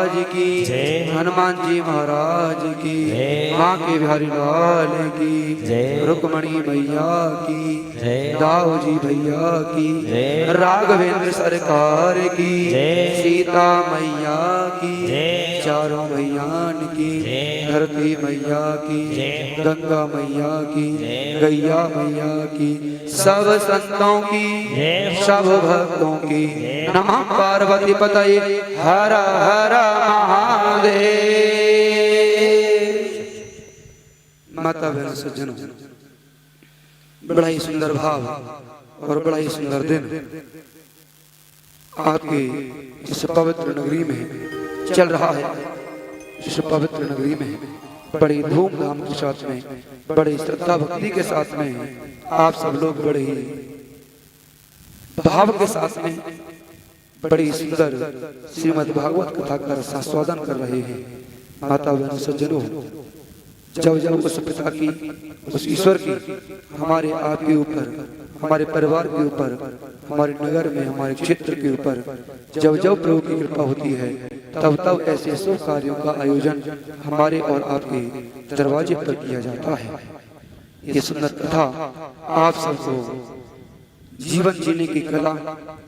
महाराज की, हनुमान जी महाराज की, माँ के बिहारी लाल की, रुक्मणी मैया की, दाऊ जी भैया की, राघवेंद्र सरकार की, सीता मैया की, चारों भैयान की, धरती मैया की, गंगा मैया की, गैया मैया की, सब संतों की, सब भक्तों की, नमः पार्वती पतये हर हर महादेव। माता बहन सज्जनों, बड़ा ही सुंदर भाव और बड़ा ही सुंदर दिन आपकी इस पवित्र नगरी में चल रहा है। इस पवित्र नगरी में बड़ी धूमधाम के साथ में, बड़ी श्रद्धा भक्ति के साथ में आप सब लोग बड़े ही भाव के साथ में बड़ी सुंदर श्रीमद् भागवत कथा का रसास्वादन कर रहे हैं। माता बहन सज्जनों, जब जब उस पिता की, उस ईश्वर की हमारे आपके ऊपर, हमारे परिवार के ऊपर, हमारे नगर में, हमारे क्षेत्र के ऊपर जब जब प्रभु की कृपा होती है, तब तब ऐसे शुभ कार्यों का आयोजन हमारे और आपके दरवाजे पर किया जाता है। ये सुंदर कथा आप सबको जीवन जीने की कला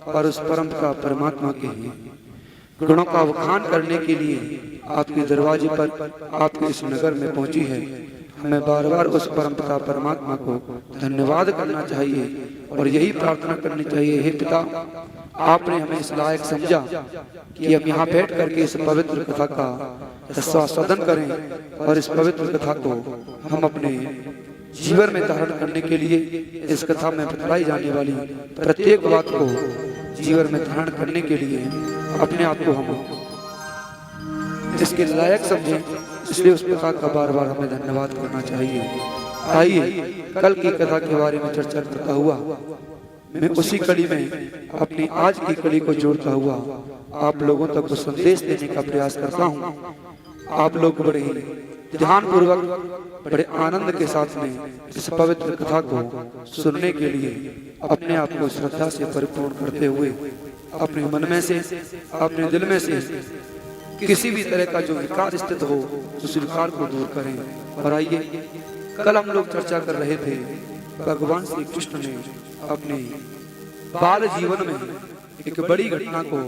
और उस परम का परमात्मा के गुणों का वखान करने के लिए आपके दरवाजे पर, आपके इस नगर में पहुंची है। हमें बार बार उस परम पिता परमात्मा को धन्यवाद करना चाहिए और यही प्रार्थना करनी चाहिए, हे पिता, आपने हमें इस लायक समझा कि हम यहाँ बैठ करके इस पवित्र कथा का रसास्वादन करें और इस पवित्र कथा को हम अपने जीवन में धारण करने के लिए, इस कथा में बतलाई जाने वाली प्रत्येक बात को जीवन में धारण करने के लिए अपने आप को हम इसके लायक समझें। इसलिए उस पिता का बार बार हमें धन्यवाद करना चाहिए। आइए कल की कथा के बारे में चर्चा करता हुआ मैं उसी कड़ी में अपनी आज की कड़ी को जोड़ता हुआ आप लोगों तक कुछ संदेश देने का प्रयास करता हूँ। आप लोग बड़े ही ध्यान पूर्वक, बड़े आनंद के साथ में इस पवित्र कथा को सुनने के लिए अपने आप को श्रद्धा से परिपूर्ण करते हुए अपने मन में से, अपने दिल में से किसी भी तरह का जो विकार स्थित हो उस विकार को दूर करें। और आइए, कल हम लोग चर्चा कर रहे थे भगवान श्री कृष्ण ने अपने बाल जीवन में एक बड़ी घटना को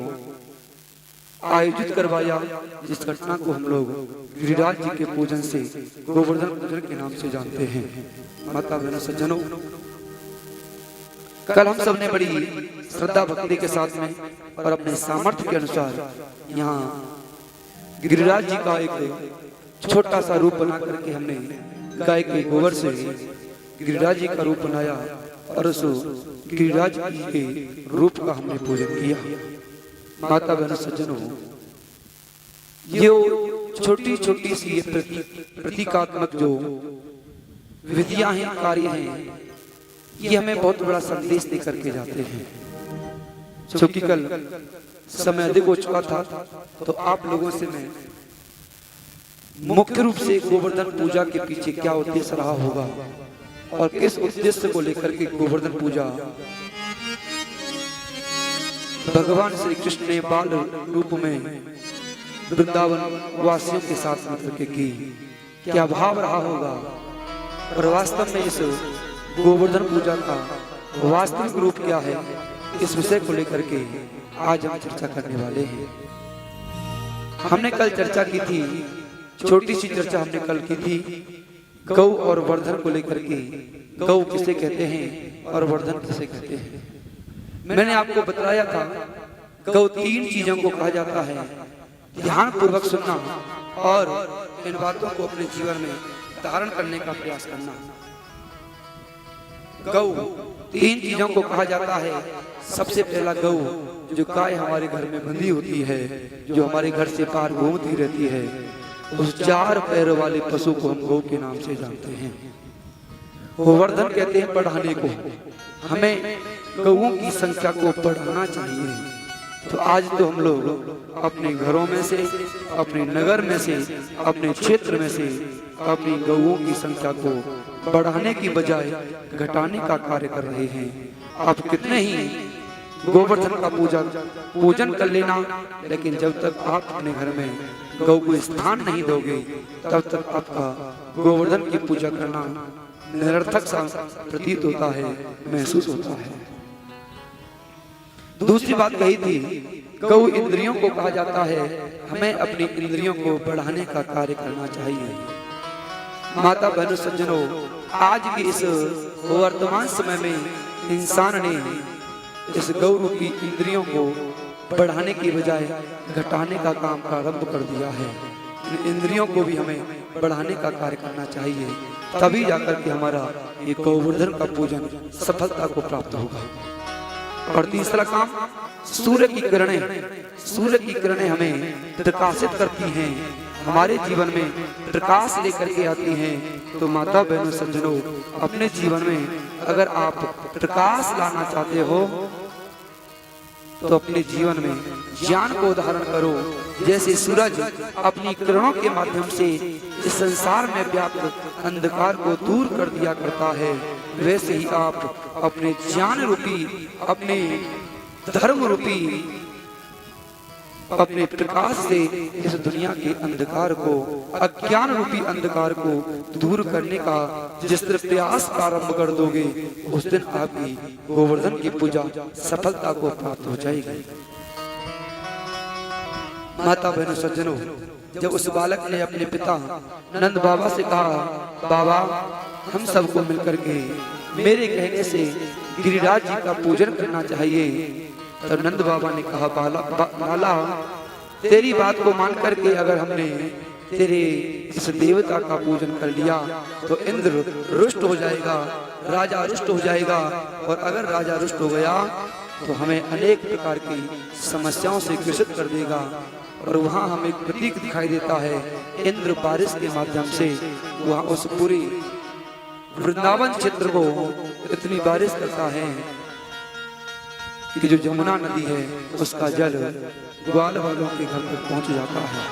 आयोजित करवाया, जिस घटना को हम लोग गिरिराज जी के पूजन से, गोवर्धन पूजन के नाम से जानते हैं। माता बहनों सज्जनों, कल हम सब ने बड़ी श्रद्धा भक्ति के साथ में और अपने सामर्थ्य के अनुसार यहाँ गिरिराज जी का एक छोटा सा रूप बना करके हमने गाय के गोबर से गिरिराज जी का रूप बनाया और उस गिरिराज जी के रूप का हमने पूजन किया। माता बहन सज्जनों, ये छोटी छोटी सी प्रतीकात्मक जो विधियां हैं, कार्य हैं, ये हमें बहुत बड़ा संदेश दे करके जाते हैं। क्योंकि कल समय अधिक हो चुका था तो आप लोगों से मैं मुख्य रूप से गोवर्धन पूजा के पीछे क्या उद्देश्य रहा होगा और किस उद्देश्य को लेकर के गोवर्धन पूजा भगवान श्री कृष्ण ने बाल रूप में वृंदावन वासियों के साथ मिलकर के की, क्या भाव रहा होगा और वास्तव में इस गोवर्धन पूजा का वास्तविक रूप क्या है, इस विषय को लेकर के आज हम चर्चा करने वाले हैं। हमने कल चर्चा की थी, छोटी सी चर्चा हमने कल की थी गौ और वर्धन को लेकर के। गौ किसे कहते हैं और वर्धन किसे कहते हैं। मैंने आपको बताया था गौ तीन चीजों को कहा जाता है। ध्यान पूर्वक सुनना और इन बातों को अपने जीवन में धारण करने का प्रयास करना। गौ तीन चीजों को कहा जाता है। सबसे पहला गौ, जो गाय हमारे घर में बंधी होती है, जो हमारे घर से पार घूमती रहती है, उस चार पैरों वाले पशु को हम गौ के नाम से जानते हैं। वर्धन कहते हैं बढ़ाने को। हमें गौओं की संख्या को बढ़ाना चाहिए। तो आज तो हम लोग अपने घरों में से, अपने नगर में से, अपने क्षेत्र में से अपनी गौओं की संख्या को बढ़ाने की बजाय घटाने का कार्य कर रहे हैं। आप कितने ही गोवर्धन का पूजन कर लेना, लेकिन जब तक आप अपने घर में गौ को स्थान नहीं दोगे तब तक आपका गोवर्धन की पूजा करना निरर्थक सा प्रतीत होता है, महसूस होता है। दूसरी बात कही थी, गौ इंद्रियों को कहा जाता है, हमें अपनी इंद्रियों को बढ़ाने का कार्य करना चाहिए। माता बहनों सज्जनों, आज की इस वर्तमान समय में इंसान ने इस गौ रूपी इंद्रियों को बढ़ाने की बजाय घटाने का काम प्रारंभ कर दिया है। इन इंद्रियों को भी हमें बढ़ाने का कार्य करना चाहिए, तभी जाकर के हमारा ये गोवर्धन का पूजन सफलता को प्राप्त होगा। और तीसरा काम, सूर्य की किरणें हमें प्रकाशित करती हैं, हमारे जीवन में प्रकाश लेकर के आती हैं। तो माता बहनों सज्जनों, अपने जीवन में अगर आप प्रकाश लाना चाहते हो तो अपने जीवन में ज्ञान को धारण करो। जैसे सूरज अपनी किरणों के माध्यम से इस संसार में व्याप्त अंधकार को दूर कर दिया करता है, वैसे ही आप अपने ज्ञान रूपी, अपने धर्म रूपी, अपने प्रकाश से इस दुनिया के अंधकार को, अज्ञान रूपी अंधकार को दूर करने का जिस तरह प्रयास प्रारंभ कर दोगे, उस दिन आपकी गोवर्धन की पूजा सफलता को प्राप्त हो जाएगी। माता बहनों सज्जनों, जब उस बालक ने अपने पिता नंद बाबा से कहा, बाबा हम सबको मिलकर के मेरे कहने से गिरिराज जी का पूजन करना चाहिए, तो नंद बाबा ने कहा, बाला तेरी बात को मान करके अगर हमने तेरे इस देवता का पूजन कर लिया तो इंद्र रुष्ट हो जाएगा, राजा रुष्ट हो जाएगा, और अगर राजा रुष्ट हो गया तो हमें अनेक प्रकार की समस्याओं से ग्रसित कर देगा। और वहाँ हमें प्रतीक दिखाई देता है, इंद्र बारिश के माध्यम से वहाँ उस पूरी वृंदावन क्षेत्र को इतनी बारिश करता है कि जो जमुना नदी है उसका जल ग्वाल वालों के घर तक पहुंच जाता है।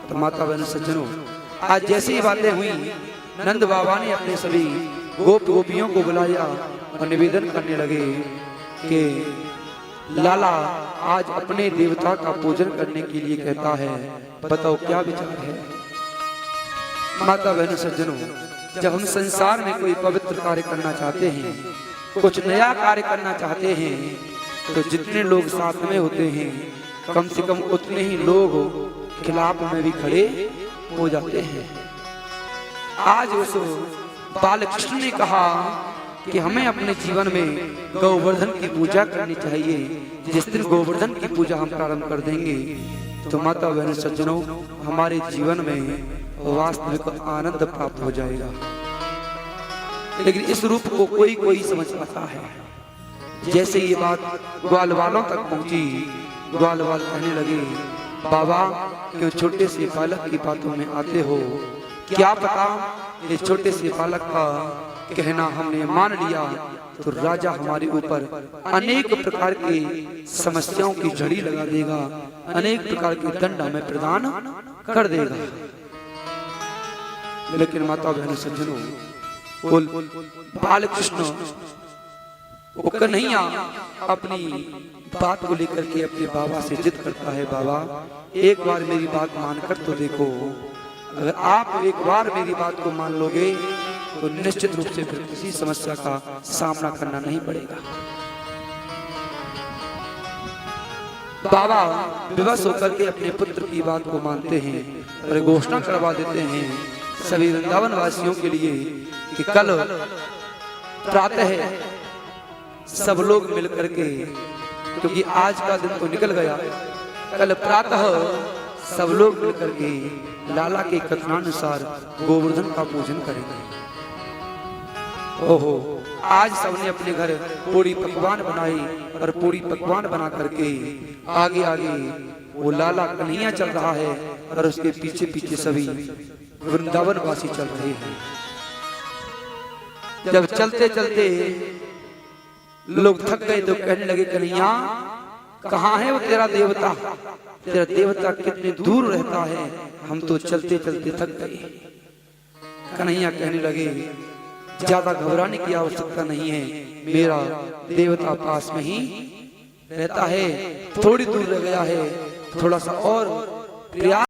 तो माता बहन सज्जनों, आज जैसी ही बातें हुई, नंद बाबा ने अपने सभी गोपियों को बुलाया और निवेदन करने लगे कि लाला आज अपने देवता का पूजन करने के लिए कहता है, बताओ क्या विचार है। माता बहन सज्जनों, जब हम संसार में कोई पवित्र कार्य करना चाहते हैं, कुछ नया कार्य करना चाहते हैं, तो जितने लोग साथ में होते हैं कम से कम उतने ही लोग खिलाफ में भी खड़े हो जाते हैं। आज उस बालकृष्ण ने कहा कि हमें अपने जीवन में गोवर्धन की पूजा करनी चाहिए। जिस दिन गोवर्धन की पूजा हम प्रारंभ कर देंगे तो माता बहन सज्जनों, हमारे जीवन में वास्तविक आनंद प्राप्त हो जाएगा। लेकिन इस रूप को कोई समझ पाता है। जैसे ये बात ग्वाल वालों तक पहुंची, ग्वाल वाल कहने लगे, बाबा क्यों छोटे से बालक की बातों में आते हो, क्या पता इस छोटे से बालक का कहना हमने मान लिया तो राजा हमारे ऊपर अनेक प्रकार की समस्याओं की झड़ी लगा देगा, अनेक प्रकार के दंड हमें प्रदान कर देगा। लेकिन माता बहन सज्जनों, बालकृष्ण कन्हैया अपनी बात को लेकर के अपने बाबा से जिद करता है, बाबा एक बार मेरी बात मानकर तो देखो, अगर आप एक बार मेरी बात को मान लोगे तो निश्चित रूप से फिर किसी समस्या का सामना करना नहीं पड़ेगा। बाबा विवश होकर के अपने पुत्र की बात को मानते हैं और घोषणा करवा देते हैं सभी वृंदावन वासियों के लिए कि कल प्रातः सब लोग मिलकर के, क्योंकि आज का दिन तो निकल गया, कल प्रातः सब लोग मिलकर के लाला के कथनानुसार गोवर्धन का पूजन करेंगे। ओहो, आज सबने अपने घर पूरी पकवान बनाई और पूरी पकवान बना करके आगे आगे वो लाला कन्हैया चल रहा है और उसके पीछे पीछे सभी वृंदावन वासी चल रहे हैं। जब चलते चलते लोग थक गए तो कहने लगे, कन्हैया कहाँ है वो तेरा देवता, तेरा देवता कितने दूर रहता है, हम तो चलते चलते थक गए। कन्हैया कहने लगे, ज्यादा घबराने की आवश्यकता नहीं है, मेरा देवता पास में ही रहता है, थोड़ी दूर रह गया है, थोड़ा सा और प्रयास